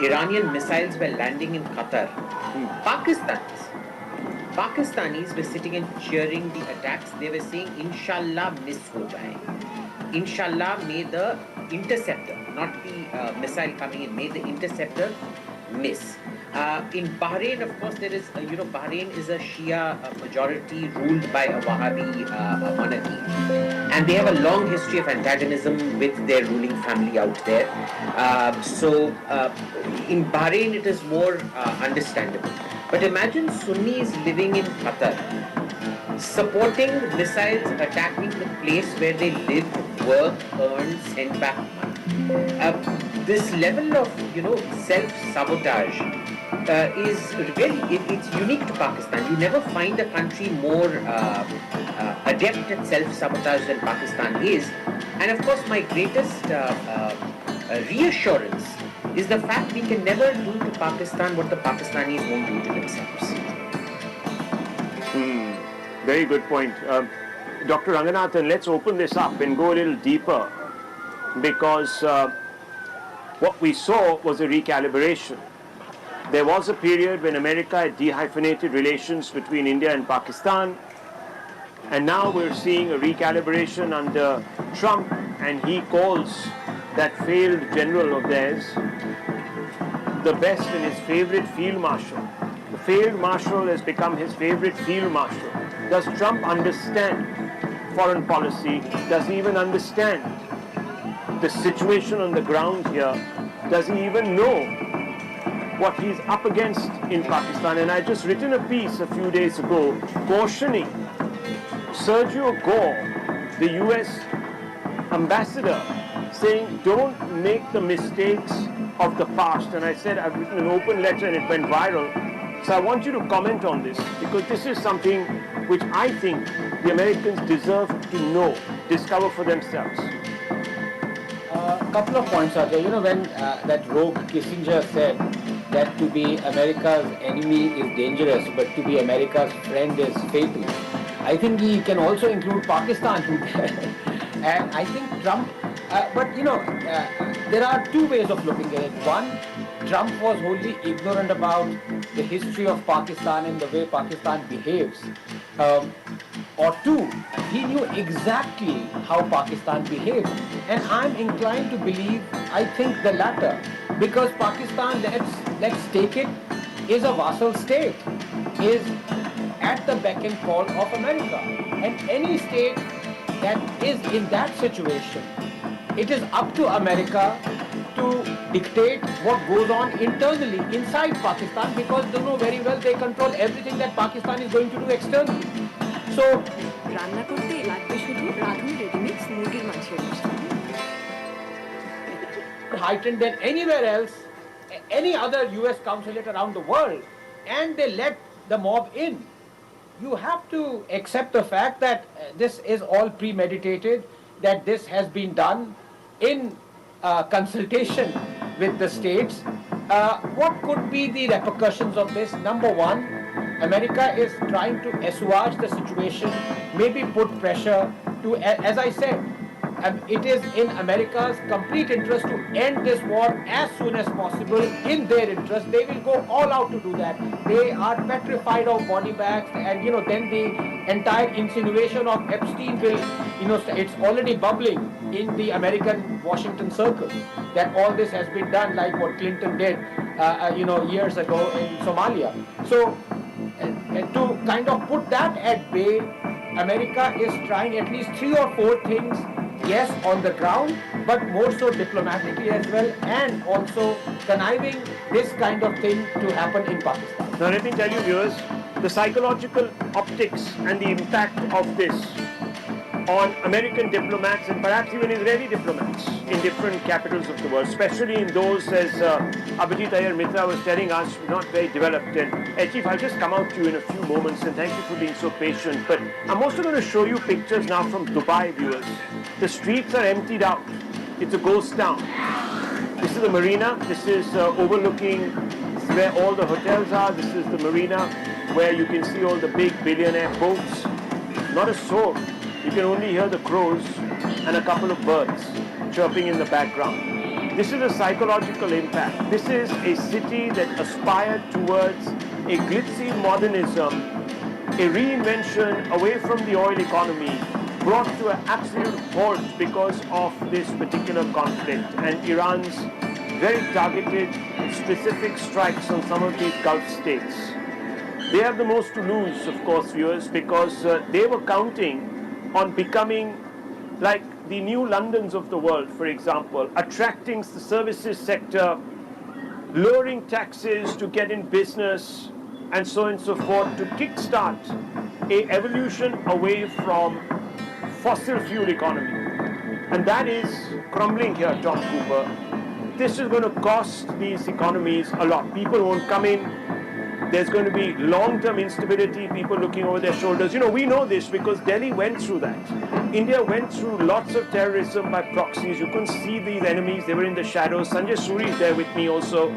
Iranian missiles were landing in Qatar, Pakistanis, Pakistanis were sitting and cheering the attacks. They were saying, Inshallah, miss ho jaye. Inshallah, may the interceptor, not the missile coming in, may the interceptor miss. In Bahrain, of course, there is, Bahrain is a Shia majority ruled by a Wahhabi monarchy. And they have a long history of antagonism with their ruling family out there. In Bahrain, it is more understandable. But imagine Sunnis living in Qatar, supporting missiles attacking the place where they live, work, earn, send back money. This level of self-sabotage is really it's unique to Pakistan. You never find a country more adept at self-sabotage than Pakistan is. And of course, my greatest reassurance is the fact we can never do to Pakistan what the Pakistanis won't do to themselves. Very good point. Dr. Ranganathan, let's open this up and go a little deeper, because what we saw was a recalibration. There was a period when America had dehyphenated relations between India and Pakistan, and now we're seeing a recalibration under Trump, and he calls that failed general of theirs the best and his favorite field marshal. The failed marshal has become his favorite field marshal. Does Trump understand foreign policy? Does he even understand the situation on the ground here? Does he even know what he's up against in Pakistan? And I just written a piece a few days ago cautioning Sergio Gore, the US ambassador, saying don't make the mistakes of the past. And I said I've written an open letter and it went viral. So I want you to comment on this, because this is something which I think the Americans deserve to know, discover for themselves. A couple of points are there. You know, when that rogue Kissinger said that to be America's enemy is dangerous, but to be America's friend is fatal, I think he can also include Pakistan in there. And I think Trump, there are two ways of looking at it. One, Trump was wholly ignorant about the history of Pakistan and the way Pakistan behaves. Or two, he knew exactly how Pakistan behaves. And I'm inclined to believe, I think the latter, because Pakistan, let's take it, is a vassal state, is at the beck and call of America. And any state that is in that situation, it is up to America to dictate what goes on internally inside Pakistan, because they know very well they control everything that Pakistan is going to do externally. So, রান্না করতে লাগবে শুধু রাঁধুনি ready mix মুরগির মাংসের মশলা heightened than anywhere else, any other US consulate around the world, and they let the mob in. You have to accept the fact that this is all premeditated, that this has been done in consultation with the states. What could be the repercussions of this? Number one, America is trying to assuage the situation, maybe put pressure to, as I said, it is in America's complete interest to end this war as soon as possible. In their interest, they will go all out to do that. They are petrified of body bags, and then the entire insinuation of Epstein will, it's already bubbling in the American Washington circle that all this has been done like what Clinton did, years ago in Somalia. So, to kind of put that at bay, America is trying at least 3 or 4 things. Yes, on the ground, but more so diplomatically as well, and also conniving this kind of thing to happen in Pakistan. Now let me tell you, viewers, the psychological optics and the impact of this on American diplomats and perhaps even Israeli diplomats in different capitals of the world, especially in those, as Abhijit Iyer Mitra was telling us, not very developed. And Chief, I'll just come out to you in a few moments, and thank you for being so patient. But I'm also going to show you pictures now from Dubai, viewers. The streets are emptied out. It's a ghost town. This is the marina. This is overlooking where all the hotels are. This is the marina where you can see all the big billionaire boats. Not a soul. You can only hear the crows and a couple of birds chirping in the background. This is a psychological impact. This is a city that aspired towards a glitzy modernism, a reinvention away from the oil economy, brought to an absolute halt because of this particular conflict and Iran's very targeted, specific strikes on some of these Gulf states. They have the most to lose, of course, viewers, because they were counting on becoming like the new Londons of the world, for example, attracting the services sector, lowering taxes to get in business, and so on and so forth, to kickstart a evolution away from fossil fuel economy. And that is crumbling here, Tom Cooper. This is going to cost these economies a lot. People won't come in. There's going to be long-term instability, people looking over their shoulders. You know, we know this because Delhi went through that. India went through lots of terrorism by proxies. You couldn't see these enemies. They were in the shadows. Sanjay Suri is there with me also.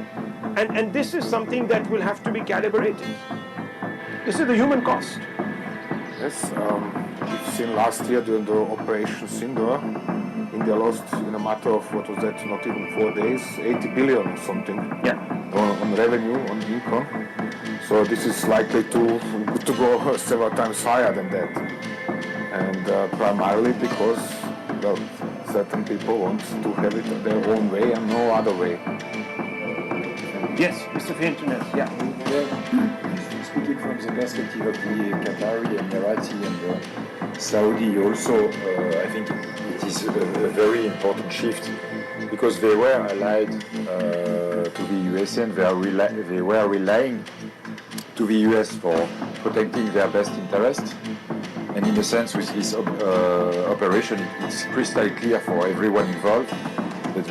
And this is something that will have to be calibrated. This is the human cost. Yes, we've seen last year during the Operation Sindoor, India lost in a matter of, what was that, not even 4 days, 80 billion or something on revenue, on income. So this is likely to go several times higher than that. And primarily because well, certain people want to have it their own way and no other way. Yes, Mr. Fintunes, yeah. Speaking from the perspective of the Qatari, Emirati and Saudi also, I think it is a very important shift because they were allied to the US and they were relying to the US for protecting their best interests. And in a sense, with this operation, it's crystal clear for everyone involved that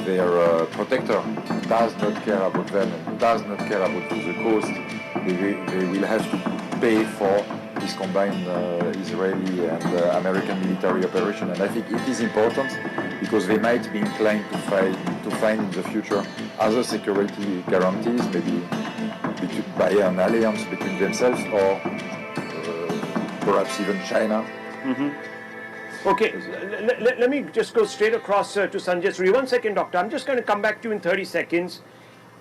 their protector does not care about them and does not care about the cost. They will have to pay for this combined Israeli and American military operation. And I think it is important because they might be inclined to find in the future other security guarantees, maybe by an alliance between themselves or perhaps even China. Mm-hmm. Okay, let me just go straight across to Sanjay Suri. 1 second, doctor. I'm just going to come back to you in 30 seconds.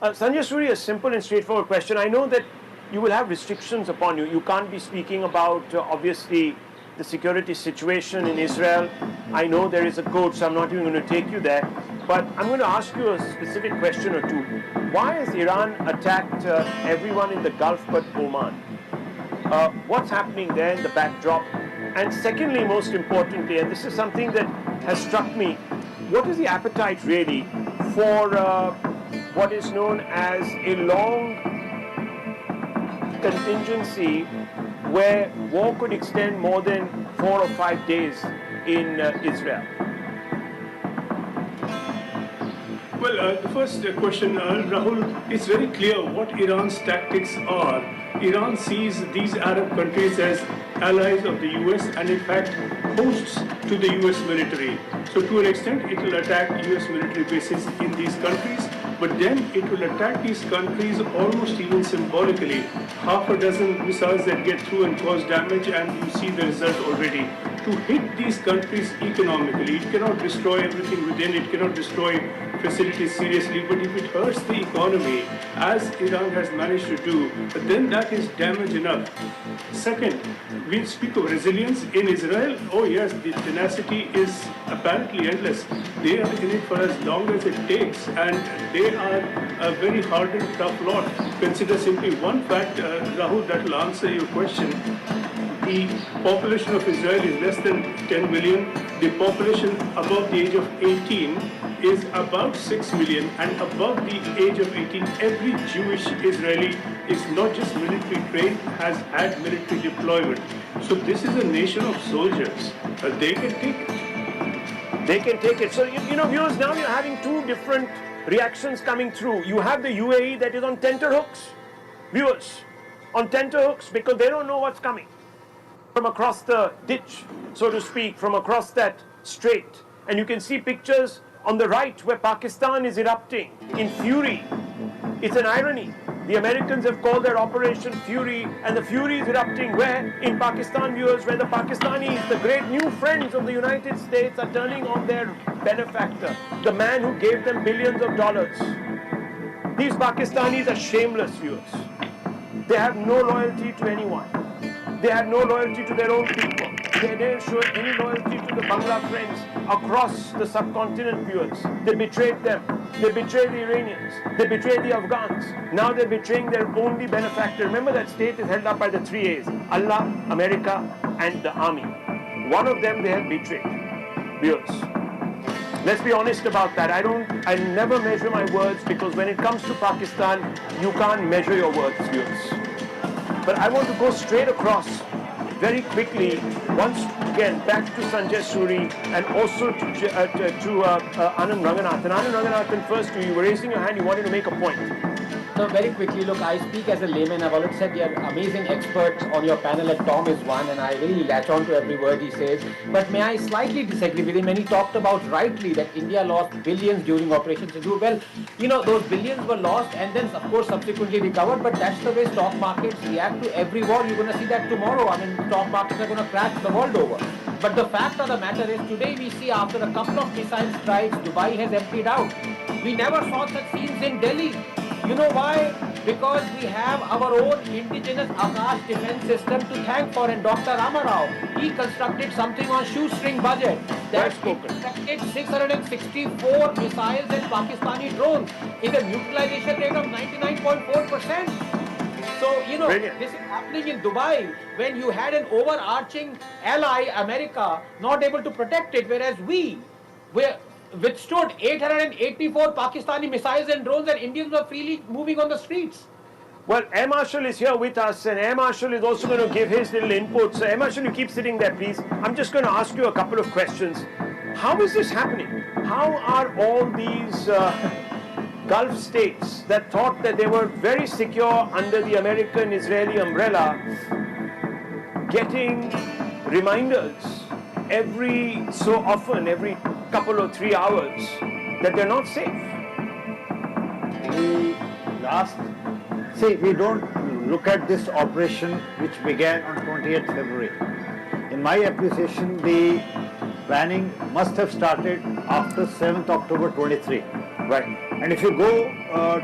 Sanjay Suri, a simple and straightforward question. I know that you will have restrictions upon you. You can't be speaking about, obviously, the security situation in Israel. I know there is a code, so I'm not even going to take you there. But I'm going to ask you a specific question or two. Why has Iran attacked everyone in the Gulf but Oman? What's happening there in the backdrop? And secondly, most importantly, and this is something that has struck me, what is the appetite really for what is known as a long contingency where war could extend more than 4 or 5 days in Israel? Well, the first question, Rahul, it's very clear what Iran's tactics are. Iran sees these Arab countries as allies of the US and in fact hosts to the US military. So to an extent it will attack US military bases in these countries, but then it will attack these countries almost even symbolically. Half a dozen missiles that get through and cause damage, and you see the result already. To hit these countries economically, it cannot destroy everything within, it cannot destroy facilities seriously, but if it hurts the economy, as Iran has managed to do, then that is damage enough. Second, we speak of resilience in Israel. Oh yes, the tenacity is apparently endless. They are in it for as long as it takes, and they are a very hardened, tough lot. Consider simply one fact, Rahul, that will answer your question. The population of Israel is less than 10 million. The population above the age of 18 is about 6 million, and above the age of 18, every Jewish Israeli is not just military trained, has had military deployment. So this is a nation of soldiers. They can take it. They can take it. So, you know, viewers, now you're having two different reactions coming through. You have the UAE that is on tenterhooks. Viewers, on tenterhooks because they don't know what's coming from across the ditch, so to speak, from across that strait. And you can see pictures on the right where Pakistan is erupting in fury. It's an irony. The Americans have called their Operation Fury, and the fury is erupting where? In Pakistan, viewers, where the Pakistanis, the great new friends of the United States, are turning on their benefactor, the man who gave them billions of dollars. These Pakistanis are shameless, viewers. They have no loyalty to anyone. They have no loyalty to their own people. They didn't show any loyalty to the Bangla friends across the subcontinent, viewers. They betrayed them. They betrayed the Iranians. They betrayed the Afghans. Now they're betraying their only benefactor. Remember that state is held up by the 3 A's: Allah, America, and the army. One of them they have betrayed, viewers. Let's be honest about that. I never measure my words, because when it comes to Pakistan, you can't measure your words, viewers. But I want to go straight across very quickly, once again, back to Sanjay Suri and also to Anand Ranganathan. Anand Ranganathan, first, you were raising your hand, you wanted to make a point. So very quickly, look, I speak as a layman. I've already said you're amazing experts on your panel, and Tom is one, and I really latch on to every word he says. But may I slightly disagree with him when he talked about rightly that India lost billions during Operation Sindoor? Well, you know, those billions were lost and then, of course, subsequently recovered, but that's the way stock markets react to every war. You're going to see that tomorrow. I mean, stock markets are going to crash the world over. But the fact of the matter is, today we see after a couple of missile strikes, Dubai has emptied out. We never saw such scenes in Delhi. You know why? Because we have our own indigenous Akash defense system to thank for, and Dr. Ramarao, he constructed something on shoestring budget. That constructed 664 missiles and Pakistani drones in a neutralization rate of 99.4%. So, you know, Brilliant. This is happening in Dubai when you had an overarching ally, America, not able to protect it, whereas we withstood 884 Pakistani missiles and drones, and Indians were freely moving on the streets. Well, Air Marshal is here with us, and Air Marshal is also going to give his little input. So, Air Marshal, you keep sitting there, please. I'm just going to ask you a couple of questions. How is this happening? How are all these Gulf states that thought that they were very secure under the American-Israeli umbrella getting reminders every so often, every couple or 3 hours, that they're not safe? We don't look at this operation which began on 28th February. In my appreciation, the planning must have started after 7th October 23. Right. And if you go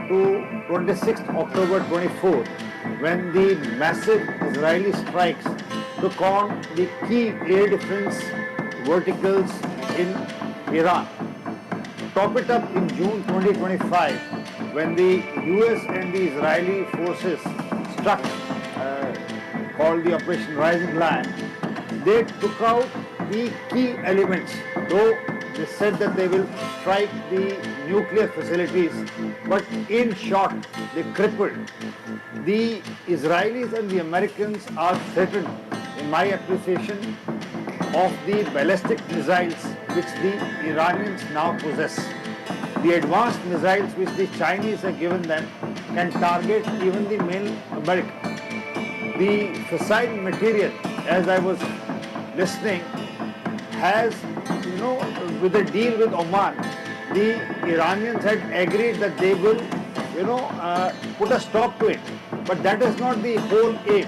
to 26th October 24, when the massive Israeli strikes took on the key air defense verticals in Iran. Top it up in June 2025, when the US and the Israeli forces struck, called the Operation Rising Lion. They took out the key elements, though they said that they will strike the nuclear facilities, but in short, they crippled. The Israelis and the Americans are threatened, in my appreciation, of the ballistic missiles which the Iranians now possess. The advanced missiles which the Chinese have given them can target even the main America. The fissile material, as I was listening, has, with a deal with Oman, the Iranians had agreed that they will, put a stop to it. But that is not the whole aim.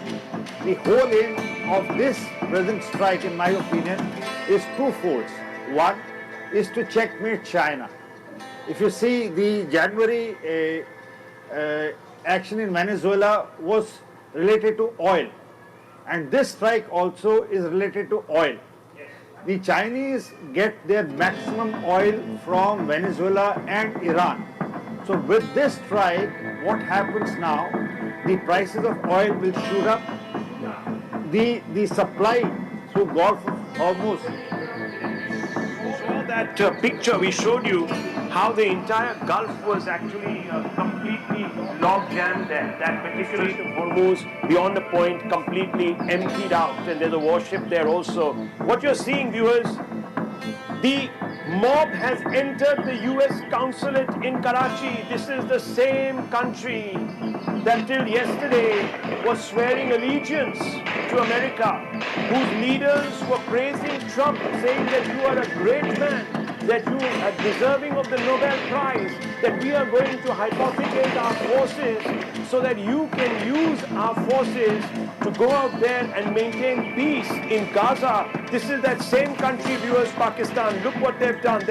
The whole aim of this present strike, in my opinion, is twofold. One is to checkmate China. If you see, the January action in Venezuela was related to oil, and this strike also is related to oil. The Chinese get their maximum oil from Venezuela and Iran. So with this strike, what happens now? The prices of oil will shoot up. The supply through Gulf of Hormuz. Saw that picture we showed you, how the entire Gulf was actually completely log-jammed there. That particular Strait of Hormuz, beyond the point, completely emptied out, and there's a warship there also. What you're seeing, viewers, the mob has entered the US consulate in Karachi. This is the same country that till yesterday was swearing allegiance to America, whose leaders were praising Trump, saying that you are a great man, that you are deserving of the Nobel Prize, that we are going to hypothecate our forces so that you can use our forces to go out there and maintain peace in Gaza. This is that same country, viewers, Pakistan. Look what they've done.